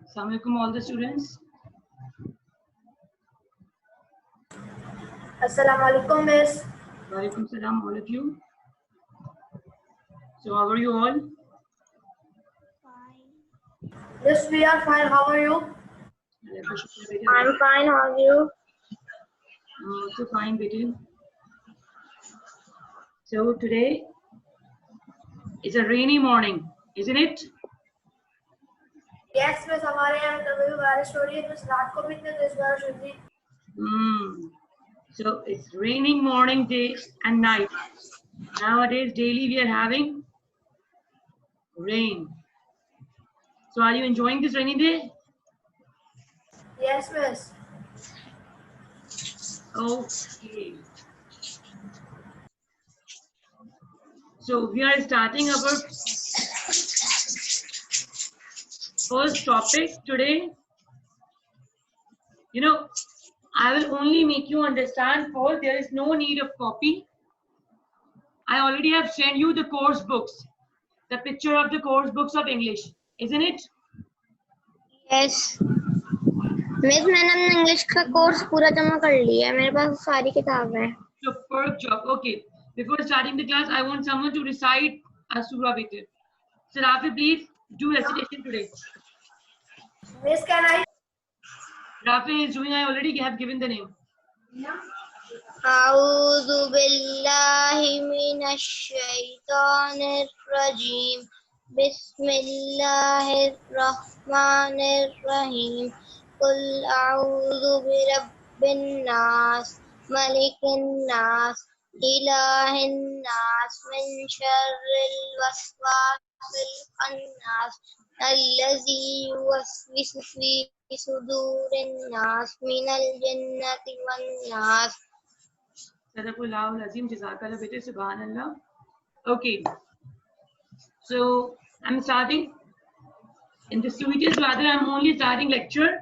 Assalamu alaikum all the students. Assalamu alaikum, Miss. Walaikum salam all of you. So how are you all? Yes, we are fine. How are you? I'm fine. How are you? I'm also fine, Betty. So today it's a rainy morning, isn't it? Yes, Miss. हमारे यहाँ कभी भी बारिश हो रही है, Miss. रात को भी इतनी तेज बारिश हुई थी. So it's raining morning, day and night. Nowadays, daily we are having rain. So are you enjoying this rainy day? Yes, Miss. Okay. So we are starting our first topic today. You know, I will only make you understand first. There is no need of copy. I already have sent you the course books, the picture of the course books of English, isn't it? Yes. Miss मैंने अपना English का course पूरा जमा कर लिया है. मेरे पास सारी किताबें हैं. Superb job. Okay. Before starting the class, I want someone to recite Surah Better. So Rafi, please do recitation today. Miss, can I? Rafi is doing. I already have given the name. أعوذ بالله من الشيطان الرجيم. بسم الله الرحمن الرحيم. قل أعوذ برب الناس ملك الناس إله الناس من شر الوسواس الخناس الذي يوسوس في صدور الناس من الجنة والناس. Sadaqallahul Azim. Jazakallah beta. Subhanallah. Okay. So I'm starting. In the sweetest rather, I'm only starting lecture.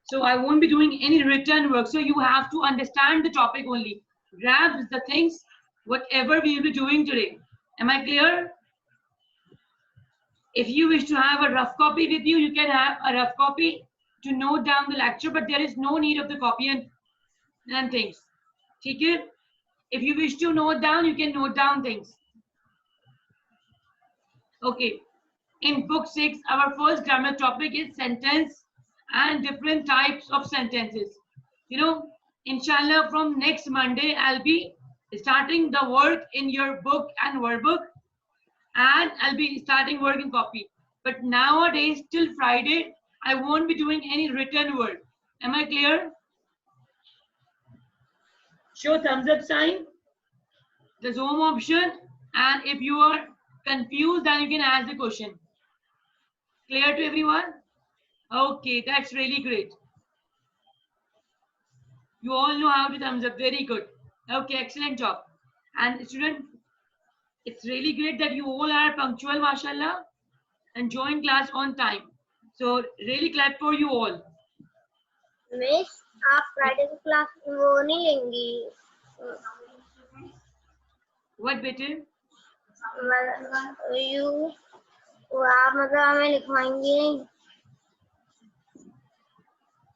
So I won't be doing any written work. So you have to understand the topic only. Grab the things, whatever we will be doing today. Am I clear? If you wish to have a rough copy with you, you can have a rough copy to note down the lecture, but there is no need of the copy and things. Okay? If you wish to note down, you can note down things. Okay. In book 6, our first grammar topic is sentence and different types of sentences. You know, inshallah, from next Monday, I'll be starting the work in your book and workbook, and I'll be starting work in copy. But nowadays, till Friday, I won't be doing any written work. Am I clear? Show thumbs up sign, the Zoom option, and if you are confused, then you can ask the question. Clear to everyone? Okay, that's really great. You all know how to thumbs up. Very good. Okay, excellent job. And student, it's really great that you all are punctual, mashallah, and join class on time. So really glad for you all. Miss आप Friday की class वो नहीं लेंगी. What better? आप मतलब हमें लिखवाएंगी नहीं.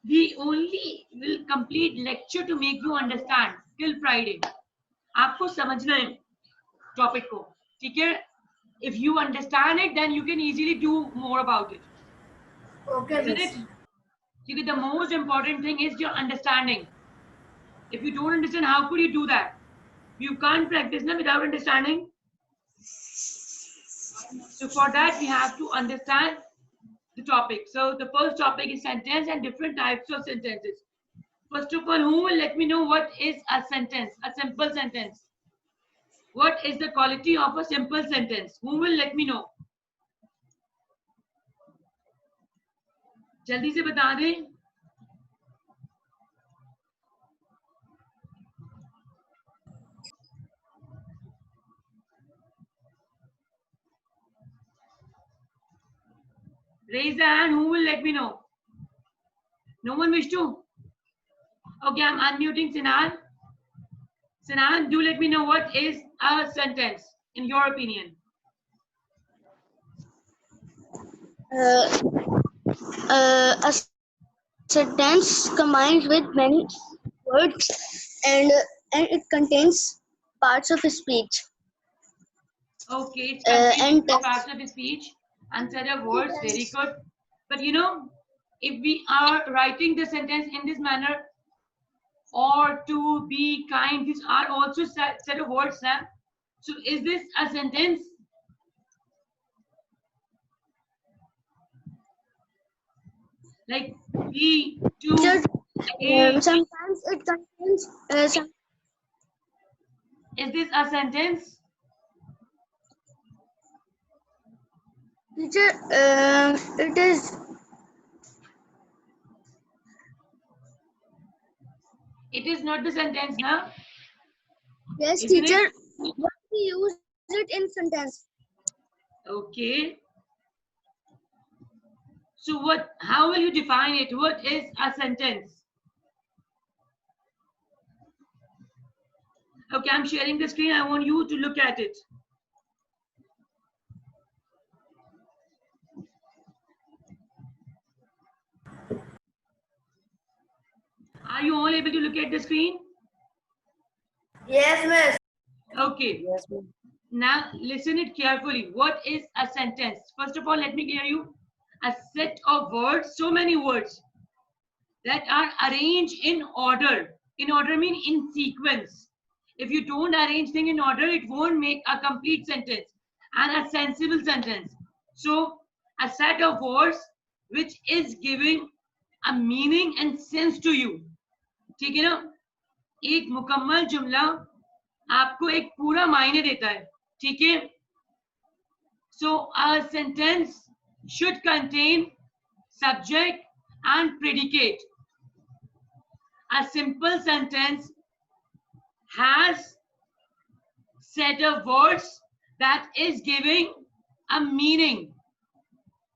We only will complete lecture to make you understand till Friday. आपको समझना है topic को, ठीक है? If you understand it, then you can easily do more about it. Okay, Isn't Miss. it? Because the most important thing is your understanding. If you don't understand, how could you do that? You can't practice na without understanding. So for that, we have to understand the topic. So the first topic is sentence and different types of sentences. First of all, who will let me know what is a sentence, a simple sentence? What is the quality of a simple sentence? Who will let me know? जल्दी से बता दें. Raise the hand. Who will let me know? No one wish to? Okay, I'm unmuting Sinan. Sinan, do let me know what is a sentence in your opinion. A sentence combines with many words and it contains parts of speech. Okay, it's And complete parts of speech and set of words. Very good. But you know, if we are writing the sentence in this manner, or to be kind, these are also set of words. Huh? So is this a sentence? Like be, to, a. sometimes it contains Is this a sentence? teacher, it is. It is not the sentence, huh? Yes, Isn't teacher. it? But we use it in sentence. Okay. So what? How will you define it? What is a sentence? Okay, I'm sharing the screen. I want you to look at it. Are you all able to look at the screen? Yes, miss. Okay. Yes, ma'am. Now listen it carefully. What is a sentence? First of all, let me clear you. A set of words, so many words that are arranged in order. In order mean in sequence. If you don't arrange things in order, it won't make a complete sentence and a sensible sentence. So a set of words which is giving a meaning and sense to you. ठीक है ना? एक मुकम्मल जुमला आपको एक पूरा मायने देता है. ठीक है? So a sentence should contain subject and predicate. A simple sentence has set of words that is giving a meaning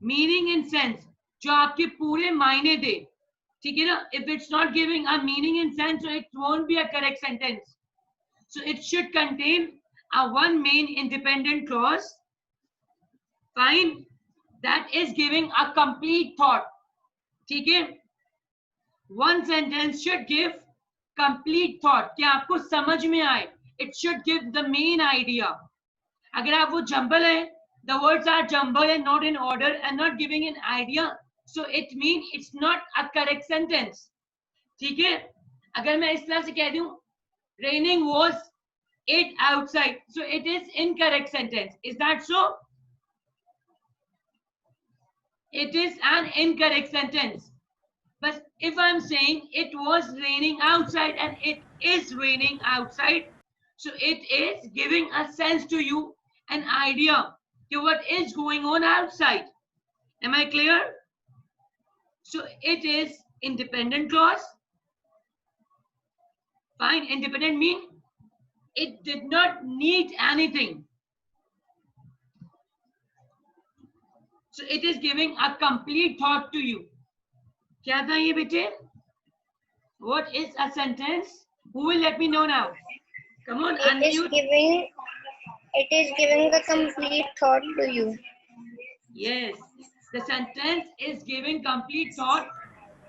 and sense जो आपके पूरे मायने दे. ठीक है ना? If it's not giving a meaning and sense, so it won't be a correct sentence. So it should contain a one main independent clause, fine, that is giving a complete thought. ठीक है? One sentence should give complete thought, कि आपको समझ में आए. It should give the main idea. अगर आप वो jumble है, the words are jumbled and not in order and not giving an idea, so it means it's not a correct sentence. ठीक है? अगर मैं इस तरह से कह दूं, raining was it outside, so it is incorrect sentence. Is that so? It is an incorrect sentence. But if I'm saying it was raining outside and it is raining outside, so it is giving a sense to you, an idea to what is going on outside. Am I clear? So it is independent clause. Fine, independent mean it did not need anything. So it is giving a complete thought to you. क्या था ये बेटे? What is a sentence? Who will let me know now? Come on, unmute. It is giving a complete thought to you. Yes, the sentence is giving complete thought.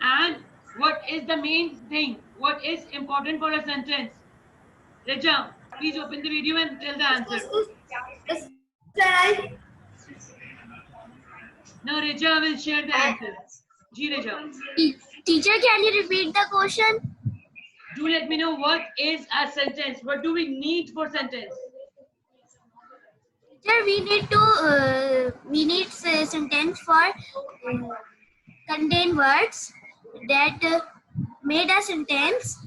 And what is the main thing? What is important for a sentence? Reja, please open the video and tell the answer. No, Reja will share the answer. Ji, Reja. Teacher, can you repeat the question? Do let me know what is a sentence. What do we need for sentence? Teacher, we need a sentence for contain words that made a sentence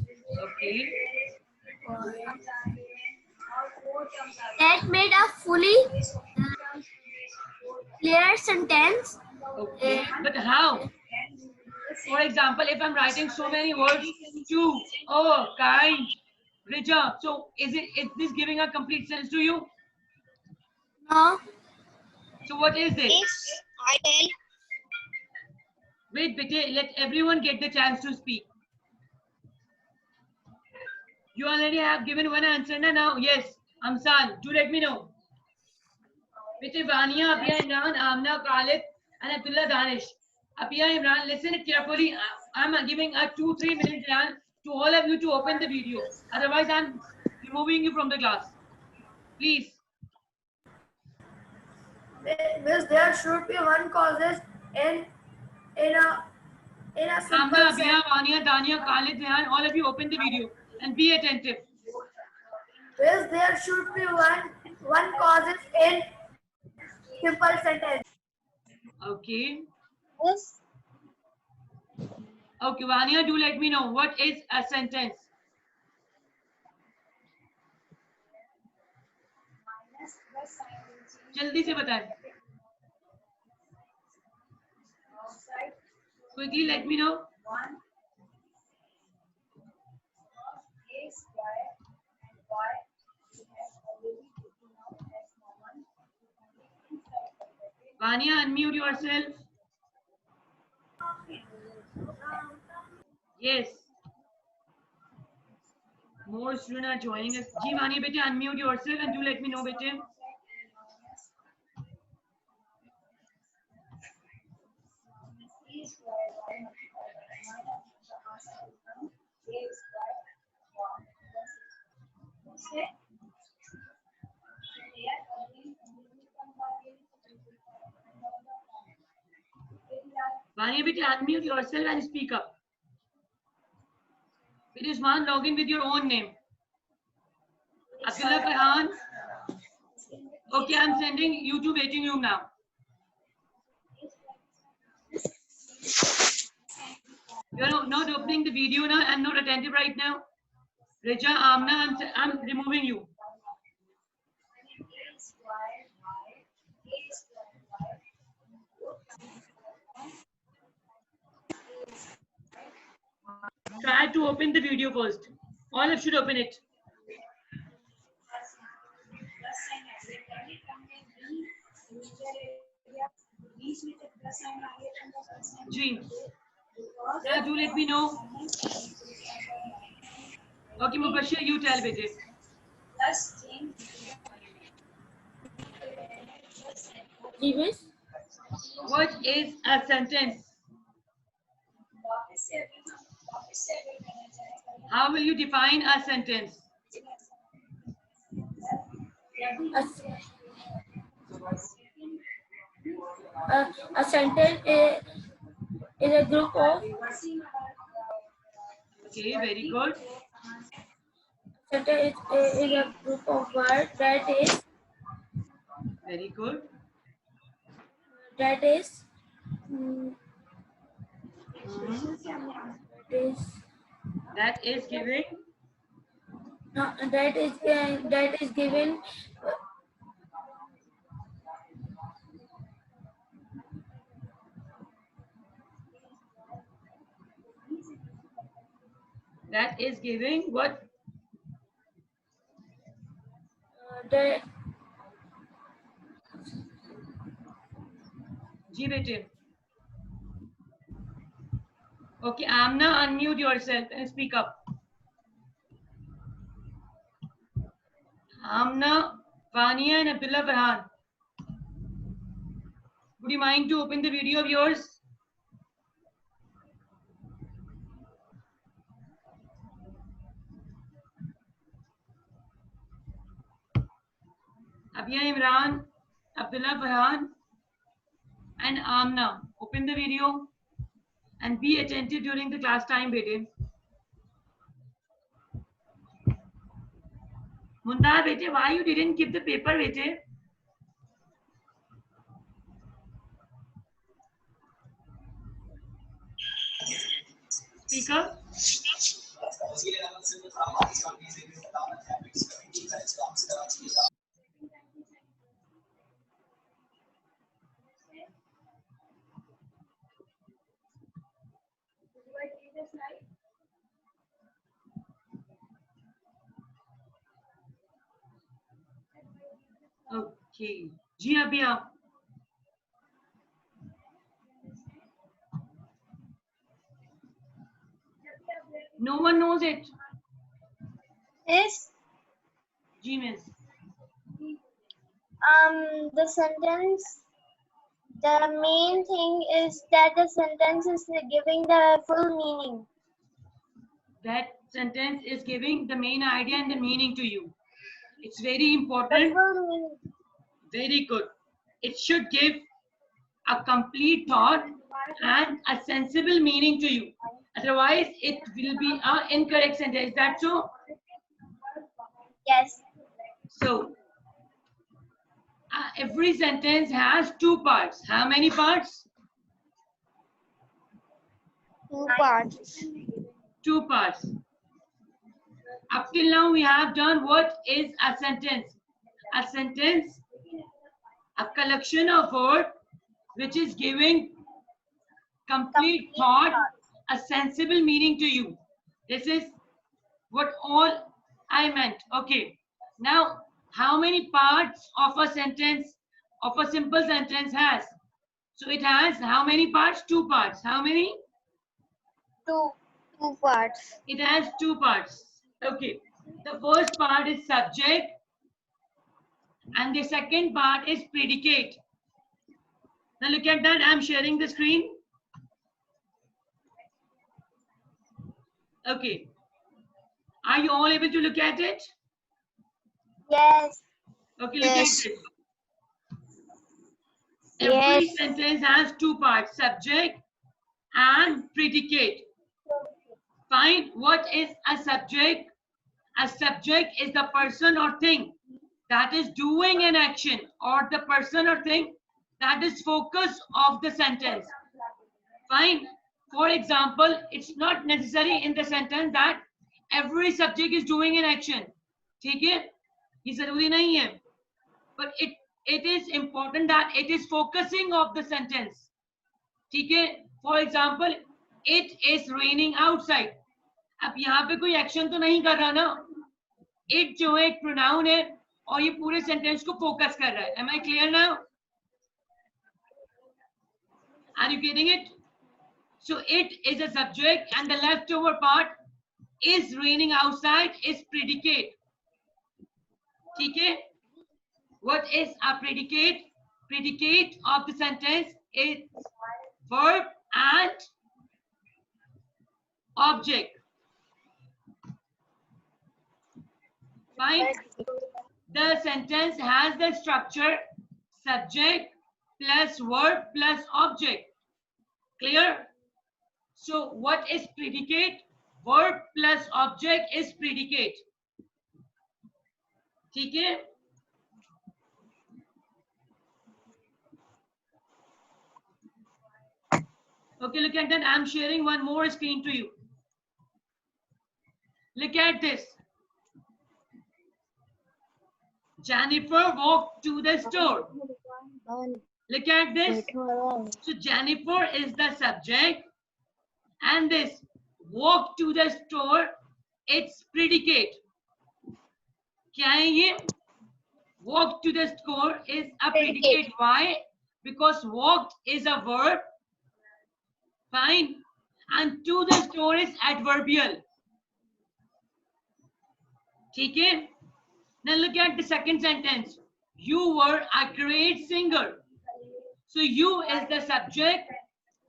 Okay. that made a fully clear sentence. Okay. But how? For example, if I'm writing so many words, to, oh, kind, Reja. So is this giving a complete sense to you? No. So what is it? I tell Wait, bete, let everyone get the chance to speak. You already have given one answer now. Yes, Amsal, do let me know. Bete, Vania, Abia, Imran, Amna, Khalid, and Abdullah Danish. Abia, Imran, listen it carefully. I'm giving a 2-3 minute chance to all of you to open the video. Otherwise, I'm removing you from the class. Please. Miss, there should be one causes in a simple Amna, Abia, sentence. Vania, Dania, Khalid, Rehan, all of you open the video and be attentive. Miss, there should be one causes in simple sentence. Okay. Yes. Okay, Vania, do let me know what is a sentence. जल्दी से बताएं. Quickly let me know. Vania, unmute yourself. Yes. More students are joining us. Ji, Vania, bete, unmute yourself and do let me know, bete. Vania, bete, unmute yourself and speak up. It is one, log in with your own name. Abdullah Farhan. Okay, I'm sending you to waiting room now. You're not opening the video now. I'm not attentive right now. Reja, Amna, I'm removing you. Try to open the video first. All of you should open it. Ji. Yeah, do let me know. Okay, Mubashir, you tell Vijay. What is a sentence? How will you define a sentence? A sentence is a group of. Okay, very good. Sentence is a group of words that is Very good. that is mm, That is giving. no, that is given That is giving what? that Ji bete. Okay, Amna, unmute yourself and speak up. Amna, Vania, and Abdullah Farhan. Would you mind to open the video of yours? Abia Imran, Abdullah Farhan, and Amna. Open the video and be attentive during the class time, bete. Mundar, bete, why you didn't keep the paper, bete? Speaker. Okay. Ji Abia. No one knows it. Is G miss. the sentence, the main thing is that the sentence is giving the full meaning. That sentence is giving the main idea and the meaning to you. It's very The important. full meaning. Very good. It should give a complete thought and a sensible meaning to you. Otherwise, it will be an incorrect sentence. Is that so? Yes. So, every sentence has two parts. How many parts? 2 parts. Two parts. Up till now, we have done what is a sentence. A sentence, a collection of words which is giving complete thought, a sensible meaning to you. This is what all I meant. Okay. Now, how many parts of a sentence, of a simple sentence has? So it has how many parts? Two parts. How many? 2 parts. It has two parts. Okay. The first part is subject and the second part is predicate. Now look at that. I'm sharing the screen. Okay. Are you all able to look at it? Yes. Okay, look Yes. at it. Every Yes. sentence has two parts, subject and predicate. Fine. What is a subject? A subject is the person or thing that is doing an action, or the person or thing that is focus of the sentence. Fine. For example, it's not necessary in the sentence that every subject is doing an action. ठीक है? ये जरूरी नहीं है. But it is important that it is focusing of the sentence. ठीक है? For example, it is raining outside. अब यहाँ पे कोई एक्शन तो नहीं कर रहा ना. It जो है एक प्रोनाउन है और ये पूरे सेंटेंस को फोकस कर रहा है. Am I clear now? Are you getting it? So it is a subject and the leftover part is raining outside is predicate. ठीक है? What is a predicate? Predicate of the sentence is verb and object. Fine. The sentence has the structure subject plus verb plus object. Clear? So what is predicate? Verb plus object is predicate. ठीक है? Okay, look at that. I'm sharing one more screen to you. Look at this. Jennifer walked to the store. Look at this. So Jennifer is the subject and this walk to the store, it's predicate. क्या है ये? Walk to the store is a predicate. Why? Because walked is a verb. Fine. And to the store is adverbial. ठीक है? Now look at the second sentence. You were a great singer. So you is the subject,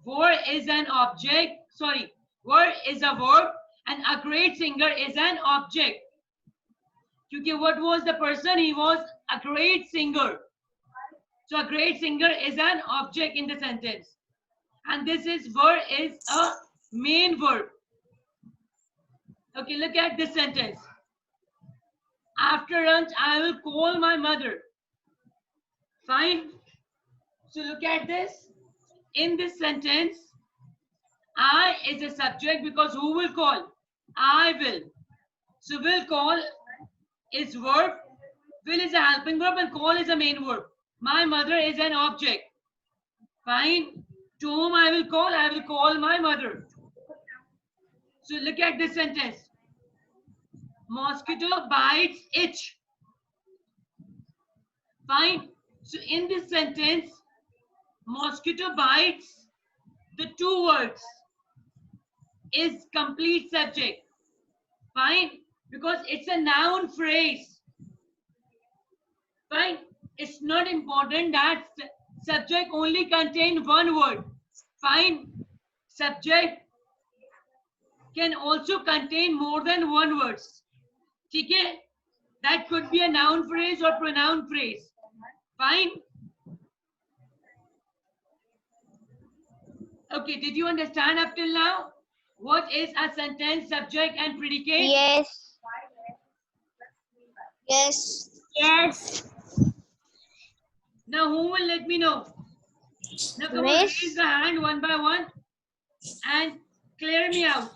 were is an object, sorry, were is a verb and a great singer is an object. Because what was the person? He was a great singer. So a great singer is an object in the sentence. And this is were is a main verb. Okay, look at this sentence. After lunch, I will call my mother. Fine. So look at this. In this sentence, I is a subject because who will call? I will. So will call is verb. Will is a helping verb and call is a main verb. My mother is an object. Fine. To whom I will call my mother. So look at this sentence. Mosquito bites itch. Fine. So in this sentence, mosquito bites, the two words is complete subject. Fine, because it's a noun phrase. Fine, it's not important that subject only contain one word. Fine, subject can also contain more than one words. Okay, that could be a noun phrase or pronoun phrase. Fine. Okay, did you understand up till now? What is a sentence, subject and predicate? Yes. Yes. Yes. Now who will let me know? Now come on, Miss. raise the hand one by one and clear me out.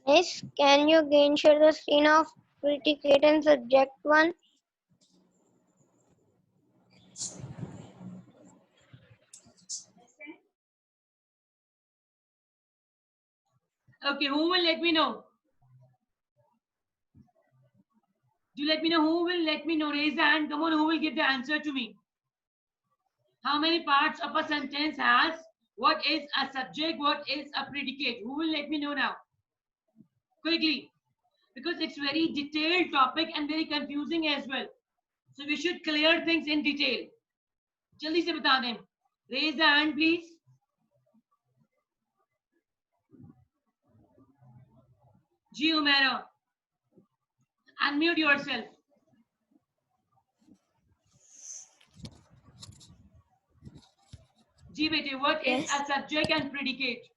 Miss, can you again share the screen of predicate and subject one? Okay, who will let me know? Do let me know who will let me know. Raise the hand. Come on, who will give the answer to me? How many parts of a sentence has? What is a subject? What is a predicate? Who will let me know now? Quickly. Because it's very detailed topic and very confusing as well. So we should clear things in detail. जल्दी से बता दें. Raise the hand, please. Ji Umaira. Unmute yourself. Ji bete, what is a subject and predicate?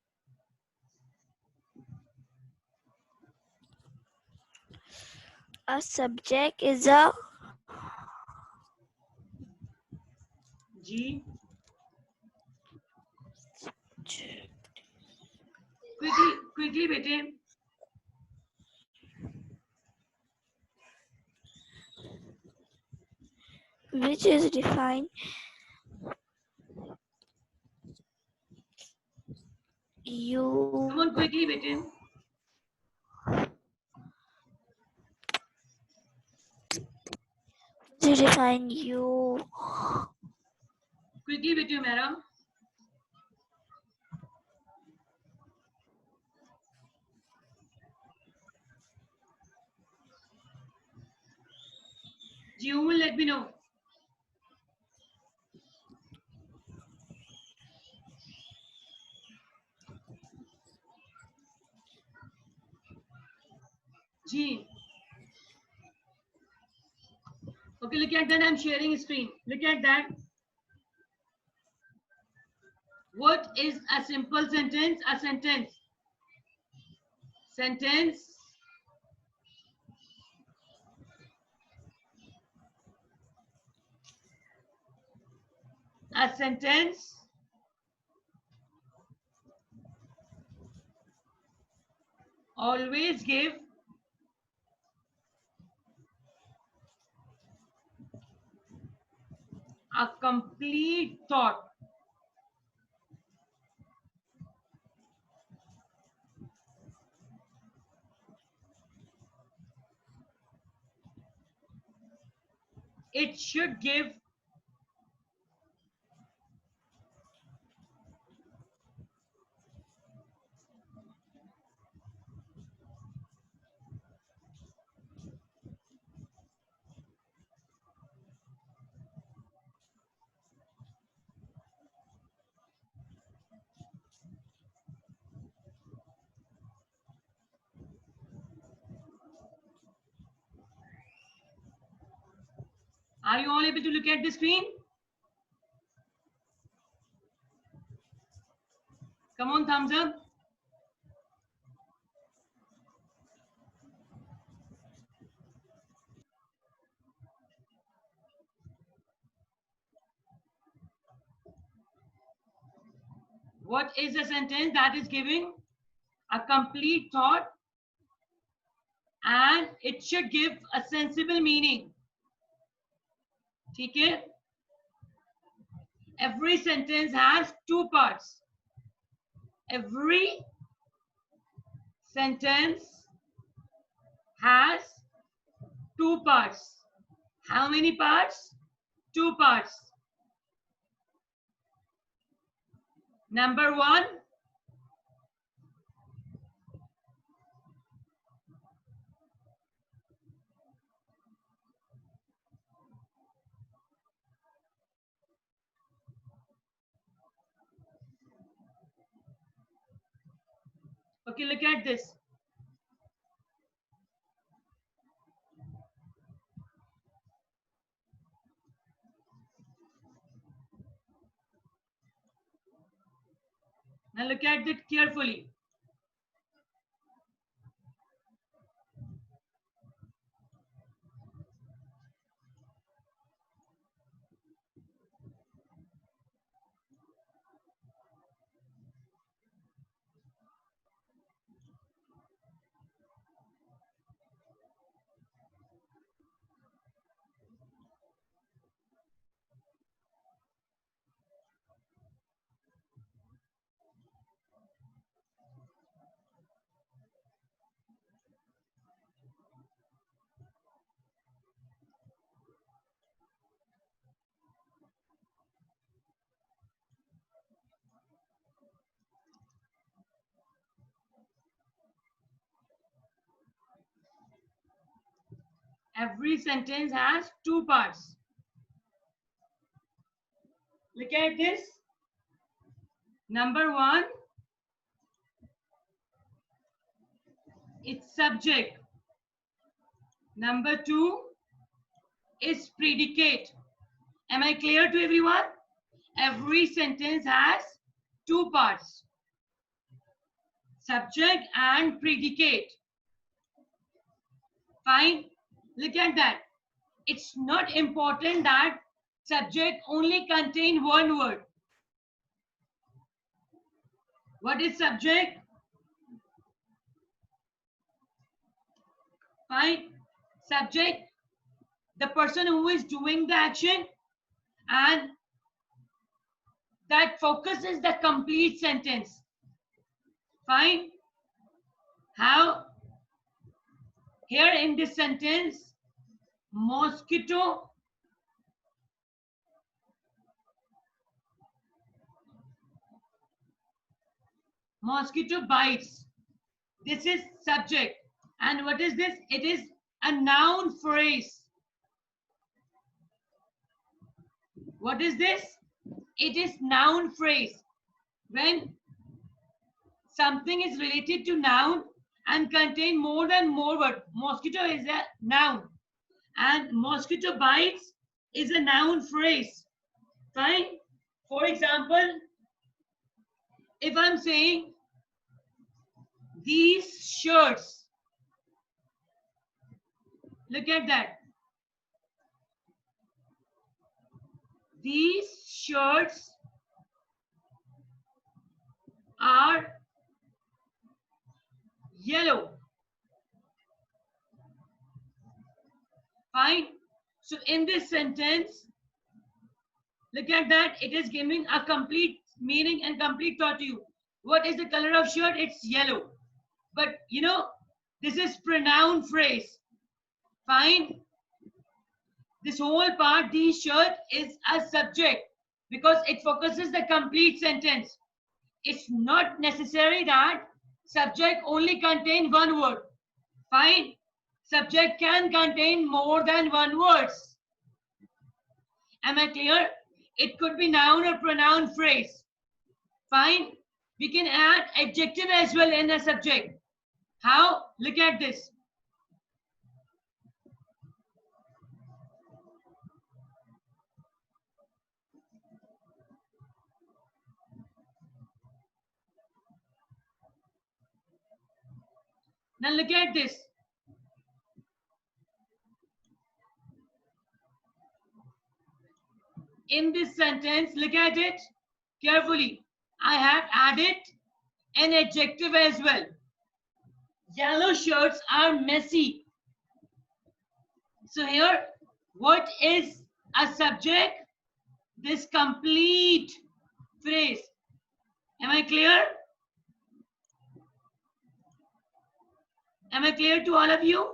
A subject is a Ji. Quickly bete. which is defined you Come on, quickly bete. to define you Quickly bete, Umaira. Ji, who will let me know? Ji. Okay, look at that. I'm sharing screen. Look at that. What is a simple sentence? A sentence. Sentence. A sentence. Always give a complete thought. It should give Are you all able to look at the screen? Come on, thumbs up. What is a sentence that is giving a complete thought and it should give a sensible meaning? Okay? Every sentence has two parts. Every sentence has two parts. How many parts? Two parts. Number one, Okay, look at this. Now look at it carefully. Every sentence has two parts. Look at this. Number one, it's subject. Number two is predicate. Am I clear to everyone? Every sentence has two parts, subject and predicate. Fine. Look at that. It's not important that subject only contain one word. What is subject? Fine. Subject, the person who is doing the action, and that focuses the complete sentence. Fine. How? Here in this sentence, mosquito bites. This is subject. And what is this? It is a noun phrase. What is this? It is noun phrase. When something is related to noun and contain more than more word. Mosquito is a noun and mosquito bites is a noun phrase. Fine. For example, if I'm saying these shirts, look at that. These shirts are yellow. Fine. So in this sentence, look at that. It is giving a complete meaning and complete thought to you. What is the color of shirt? It's yellow. But you know, this is pronoun phrase. Fine. This whole part, the shirt, is a subject because it focuses the complete sentence. It's not necessary that subject only contain one word. Fine. Subject can contain more than one words. Am I clear? It could be noun or pronoun phrase. Fine. We can add adjective as well in a subject. How? Look at this. Now look at this. In this sentence, look at it carefully. I have added an adjective as well. Yellow shirts are messy. So here, what is a subject? This complete phrase. Am I clear? Am I clear to all of you?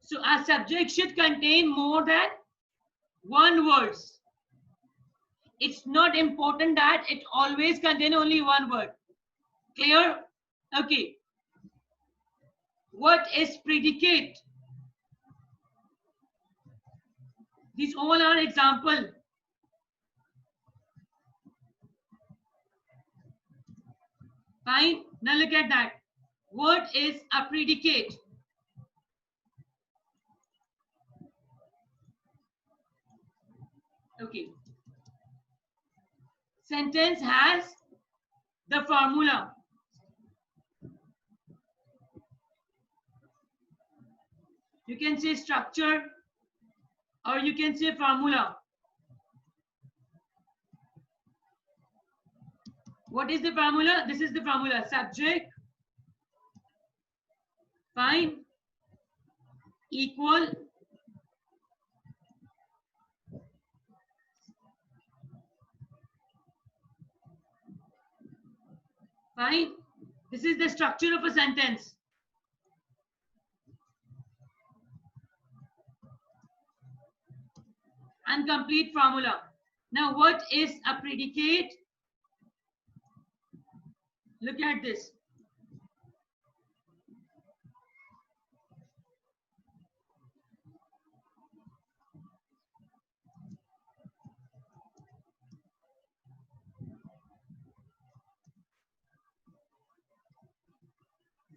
So a subject should contain more than one words. It's not important that it always contain only one word. Clear? Okay. What is predicate? These all are example. Fine. Now look at that. What is a predicate? Okay. Sentence has the formula. You can say structure or you can say formula. What is the formula? This is the formula. Subject, fine, equal, fine. This is the structure of a sentence. And complete formula. Now, what is a predicate? Look at this.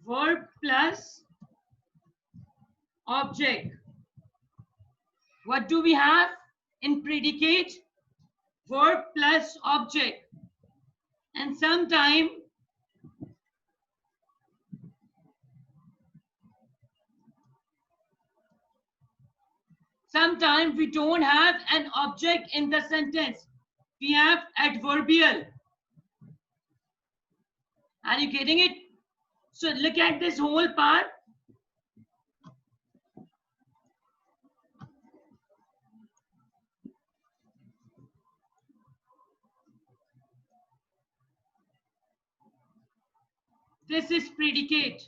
Verb plus object. What do we have in predicate? Verb plus object. And sometimes we don't have an object in the sentence. We have adverbial. Are you getting it? So look at this whole part. This is predicate.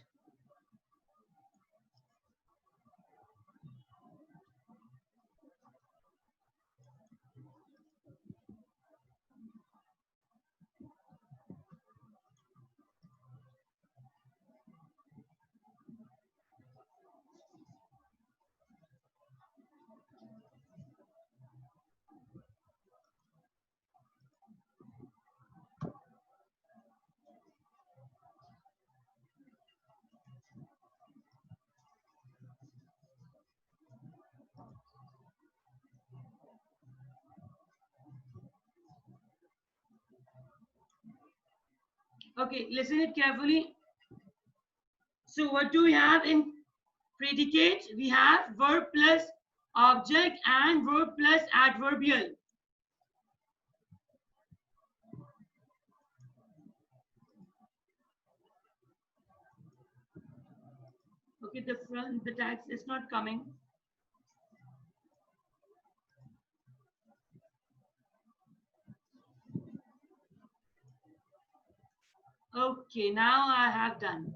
Okay, listen it carefully. So what do we have in predicate? We have verb plus object and verb plus adverbial. Okay, the text is not coming. Okay, now I have done.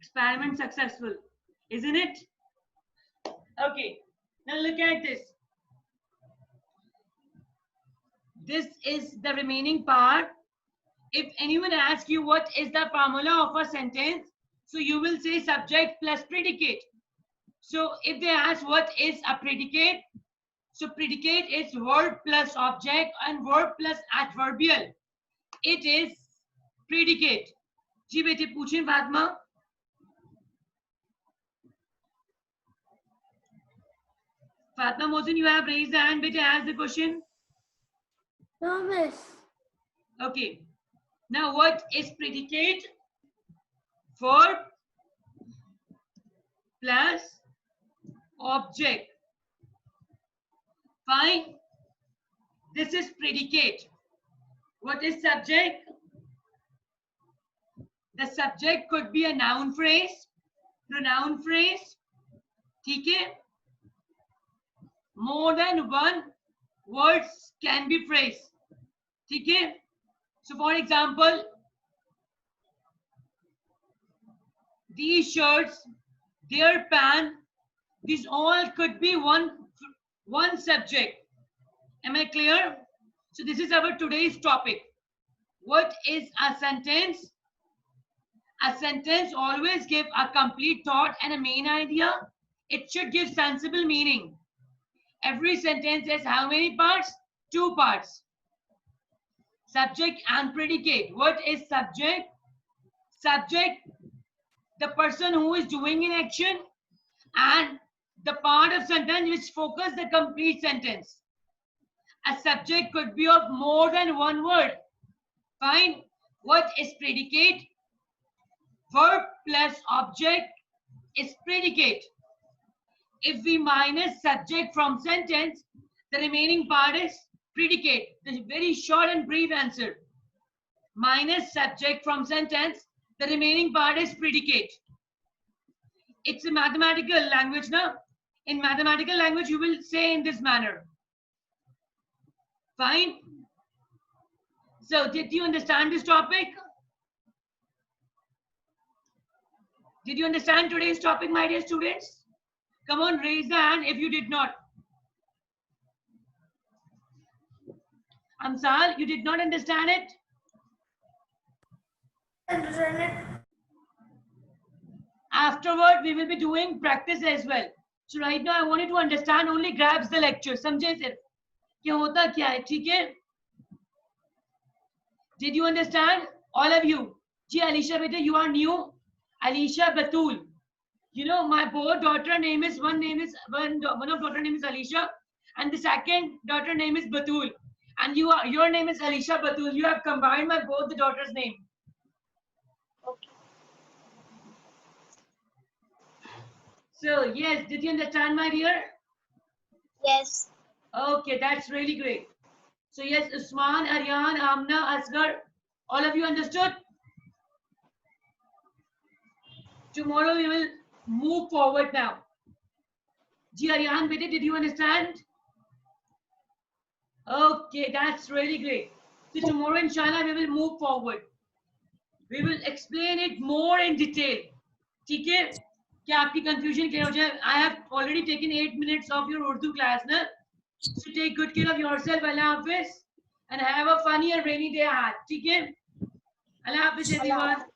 Experiment successful, isn't it? Okay, now look at this. This is the remaining part. If anyone asks you what is the formula of a sentence, so you will say subject plus predicate. So if they ask what is a predicate, so predicate is verb plus object and verb plus adverbial. It is predicate. जी बेटे पूछें Fatima. Fatima Mohsin, you have raised the hand. Beta, ask the question. No, miss. Okay. Now, what is predicate? Verb plus object. Fine. This is predicate. What is subject? The subject could be a noun phrase, pronoun phrase. ठीक है? More than one words can be phrased. ठीक है? So for example, these shirts, their pen, these all could be one subject. Am I clear? So this is our today's topic. What is a sentence? A sentence always gives a complete thought and a main idea. It should give sensible meaning. Every sentence has how many parts? 2 parts. Subject and predicate. What is subject? Subject, the person who is doing an action, and the part of sentence which focus the complete sentence. A subject could be of more than one word. Fine. What is predicate? Verb plus object is predicate. If we minus subject from sentence, the remaining part is predicate. The very short and brief answer. Minus subject from sentence, the remaining part is predicate. It's a mathematical language now. In mathematical language, you will say in this manner. Fine. So, did you understand this topic? Did you understand today's topic, my dear students? Come on, raise the hand if you did not. Amsal, you did not understand it? Understand it? Afterward, we will be doing practice as well. So right now, I want you to understand only grabs the lecture. समझे सिर्फ क्या होता क्या है, ठीक है? Did you understand? All of you. Ji, Alisha, beta, you are new. Alisha Batul. You know, my both daughter name is one of daughter name is Alisha, and the second daughter name is Batul. And your name is Alisha Batul. You have combined my both the daughters' name. So yes, did you understand, my dear? Yes. Okay, that's really great. So yes, Usman, Aryan, Amna, Asghar, all of you understood? Tomorrow we will move forward now. Ji Aryan, beta, did you understand? Okay, that's really great. So tomorrow, inshallah, we will move forward. We will explain it more in detail. ठीक है? क्या आपकी confusion clear हो जाए? I have already taken 8 minutes of your Urdu class, na? So take good care of yourself, Allah Hafiz, and have a funny and rainy day ahead. ठीक है? Allah Hafiz, everyone.